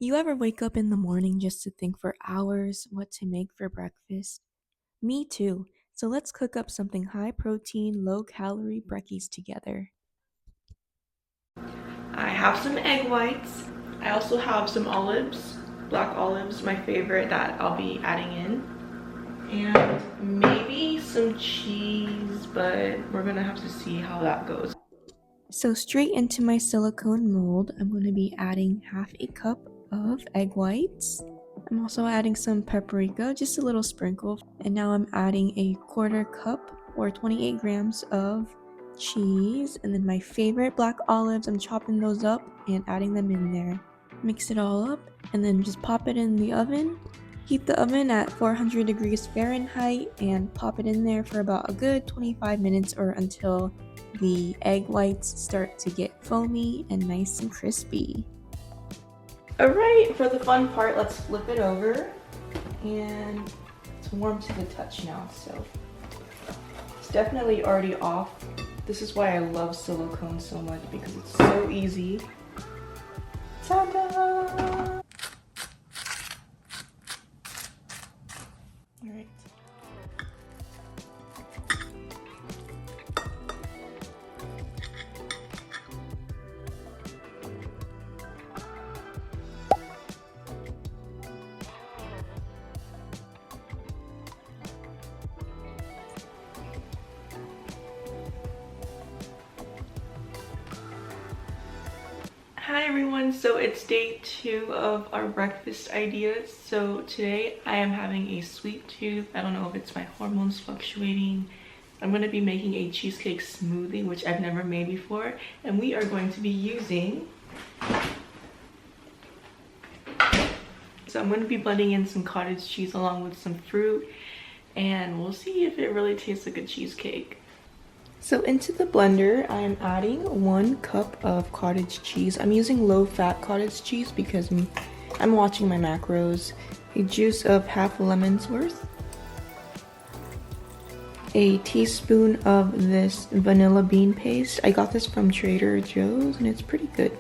You ever wake up in the morning just to think for hours what to make for breakfast? Me too. So let's cook up something high protein, low calorie brekkies together. I have some egg whites. I also have some olives, black olives, my favorite that I'll be adding in. And maybe some cheese, but we're gonna have to see how that goes. So straight into my silicone mold, I'm going to be adding half a cup of egg whites. I'm also adding some paprika, just a little sprinkle. And now I'm adding a quarter cup or 28 grams of cheese. And then my favorite black olives, I'm chopping those up and adding them in there. Mix it all up and then just pop it in the oven. Heat the oven at 400 degrees Fahrenheit and pop it in there for about a good 25 minutes or until the egg whites start to get foamy and nice and crispy. All right, for the fun part, let's flip it over. And it's warm to the touch now, so it's definitely already off. This is why I love silicone so much, because it's so easy. Ta-da! All right. Hi everyone, so it's day 2 of our breakfast ideas. So today I am having a sweet tooth. I don't know if it's my hormones fluctuating. I'm going to be making a cheesecake smoothie, which I've never made before. And we are going to be using... So I'm going to be blending in some cottage cheese along with some fruit. And we'll see if it really tastes like a cheesecake. So into the blender, I am adding 1 cup of cottage cheese. I'm using low-fat cottage cheese because I'm watching my macros. A juice of half a lemon's worth. A teaspoon of this vanilla bean paste. I got this from Trader Joe's and it's pretty good.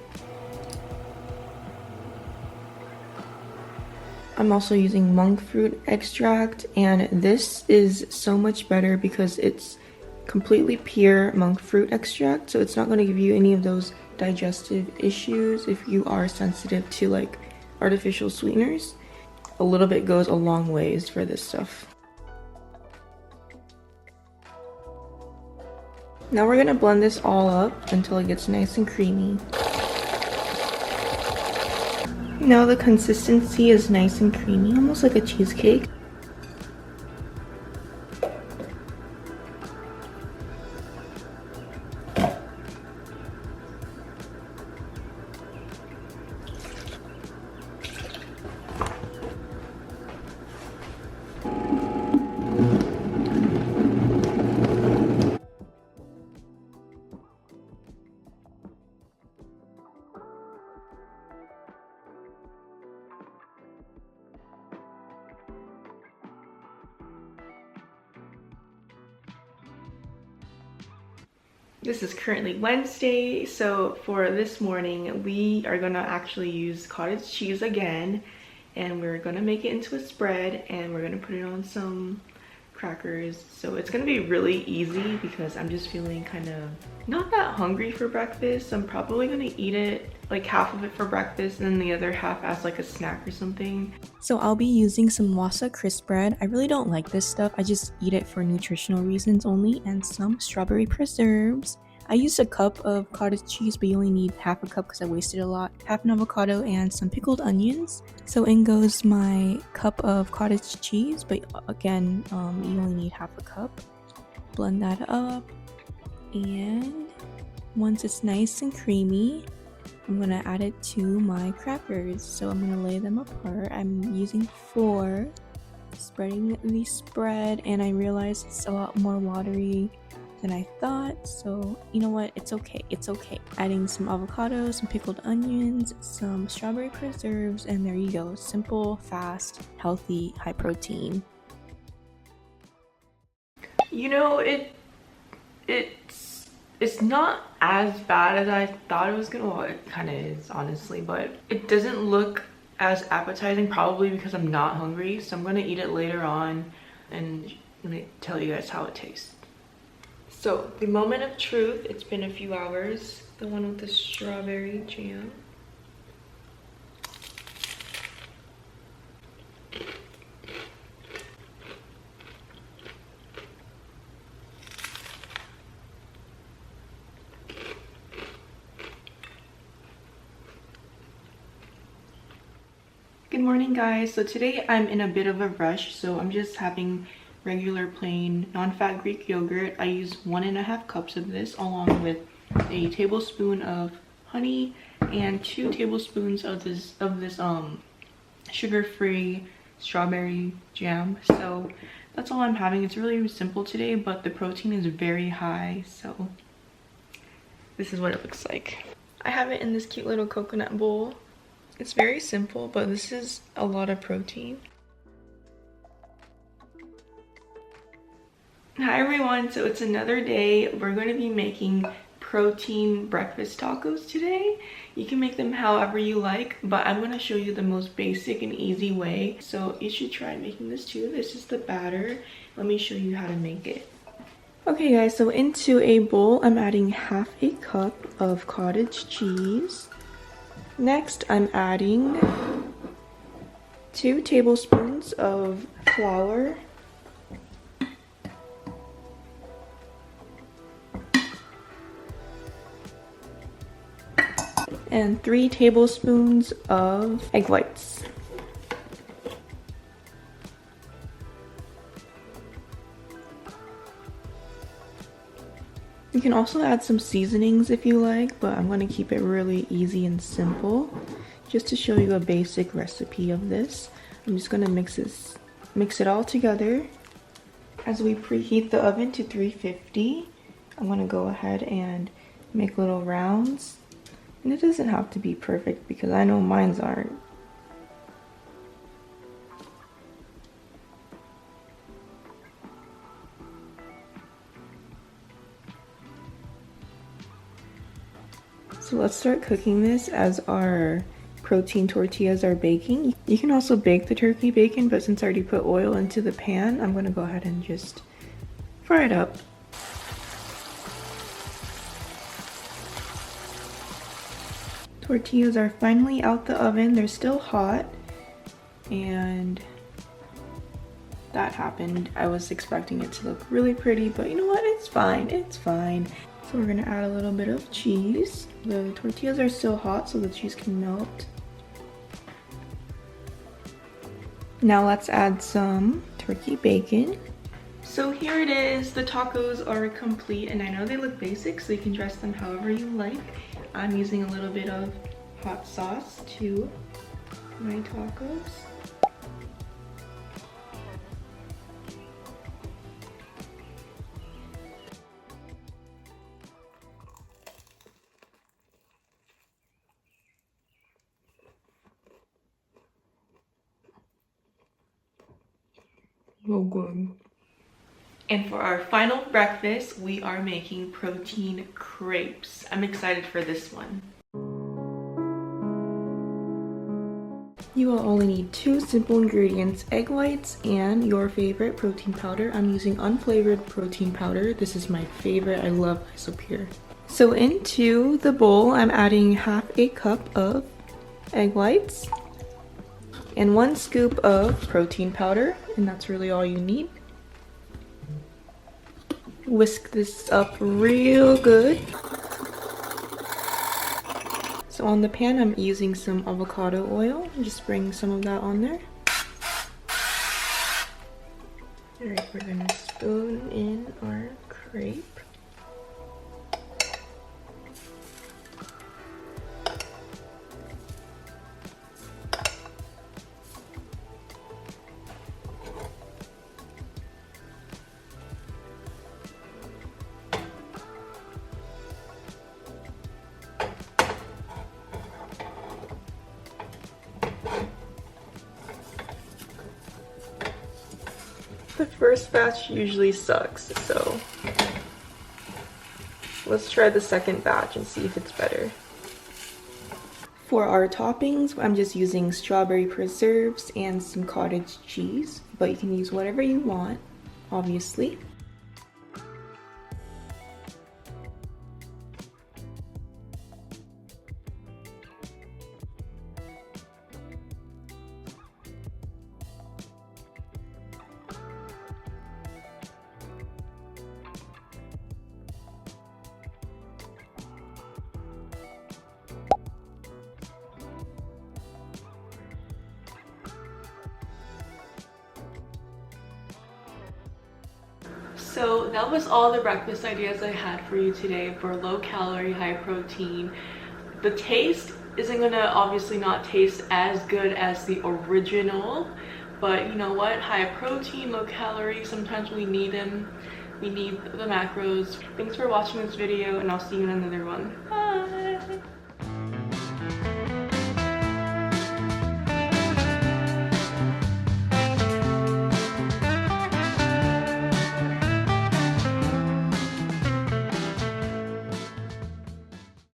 I'm also using monk fruit extract, and this is so much better because it's completely pure monk fruit extract, so it's not going to give you any of those digestive issues if you are sensitive to like artificial sweeteners. A little bit goes a long ways for this stuff. Now we're going to blend this all up until it gets nice and creamy. Now the consistency is nice and creamy, almost like a cheesecake. This is currently Wednesday, so for this morning we are gonna actually use cottage cheese again, and we're gonna make it into a spread and we're gonna put it on some crackers. So it's gonna be really easy because I'm just feeling kind of not that hungry for breakfast. I'm probably gonna eat it, like half of it for breakfast and then the other half as like a snack or something. So I'll be using some wasa crisp bread. I really don't like this stuff. I just eat it for nutritional reasons only, and some strawberry preserves. I used a cup of cottage cheese, but you only need half a cup because I wasted a lot. Half an avocado and some pickled onions. So in goes my cup of cottage cheese, but again, you only need half a cup. Blend that up, and once it's nice and creamy, I'm gonna add it to my crackers. So I'm gonna lay them apart. I'm using 4, spreading the spread, and I realized it's a lot more watery than I thought. So you know what? It's okay. It's okay. Adding some avocado, some pickled onions, some strawberry preserves, and there you go. Simple, fast, healthy, high protein. You know, it's not as bad as I thought it was gonna. Well, it kind of is, honestly, but it doesn't look as appetizing, probably because I'm not hungry. So I'm gonna eat it later on and tell you guys how it tastes. So the moment of truth, it's been a few hours. The one with the strawberry jam. Good morning, guys. So today I'm in a bit of a rush, so I'm just having regular plain non-fat Greek yogurt. I use 1.5 cups of this along with a tablespoon of honey and 2 tablespoons of this sugar-free strawberry jam. So that's all I'm having. It's really simple today, but the protein is very high, so this is what it looks like. I have it in this cute little coconut bowl. It's very simple, but this is a lot of protein. Hi everyone, so it's another day. We're going to be making protein breakfast tacos today. You can make them however you like, but I'm going to show you the most basic and easy way. So you should try making this too. This is the batter. Let me show you how to make it. Okay guys, so into a bowl, I'm adding half a cup of cottage cheese. Next, I'm adding 2 tablespoons of flour, and 3 tablespoons of egg whites. You can also add some seasonings if you like, but I'm going to keep it really easy and simple just to show you a basic recipe of this. I'm just going to mix it all together. As we preheat the oven to 350, I'm going to go ahead and make little rounds. And it doesn't have to be perfect because I know mine's aren't. So let's start cooking this as our protein tortillas are baking. You can also bake the turkey bacon, but since I already put oil into the pan, I'm going to go ahead and just fry it up. Tortillas are finally out the oven. They're still hot, and that happened. I was expecting it to look really pretty, but you know what? It's fine. It's fine. So we're gonna add a little bit of cheese. The tortillas are still hot, so the cheese can melt. Now let's add some turkey bacon. So here it is. The tacos are complete, and I know they look basic, so you can dress them however you like. I'm using a little bit of hot sauce to my tacos. So good. And for our final breakfast, we are making protein crepes. I'm excited for this one. You will only need 2 simple ingredients, egg whites and your favorite protein powder. I'm using unflavored protein powder. This is my favorite. I love Isopure. So into the bowl, I'm adding half a cup of egg whites and 1 scoop of protein powder, and that's really all you need. Whisk this up real good. So on the pan, I'm using some avocado oil. Just spring some of that on there. Alright, we're gonna spoon in our crepe. The first batch usually sucks, so let's try the second batch and see if it's better. For our toppings, I'm just using strawberry preserves and some cottage cheese, but you can use whatever you want, obviously. So that was all the breakfast ideas I had for you today for low calorie, high protein. The taste isn't gonna obviously not taste as good as the original, but you know what? High protein, low calorie, sometimes we need them. We need the macros. Thanks for watching this video, and I'll see you in another one. Bye!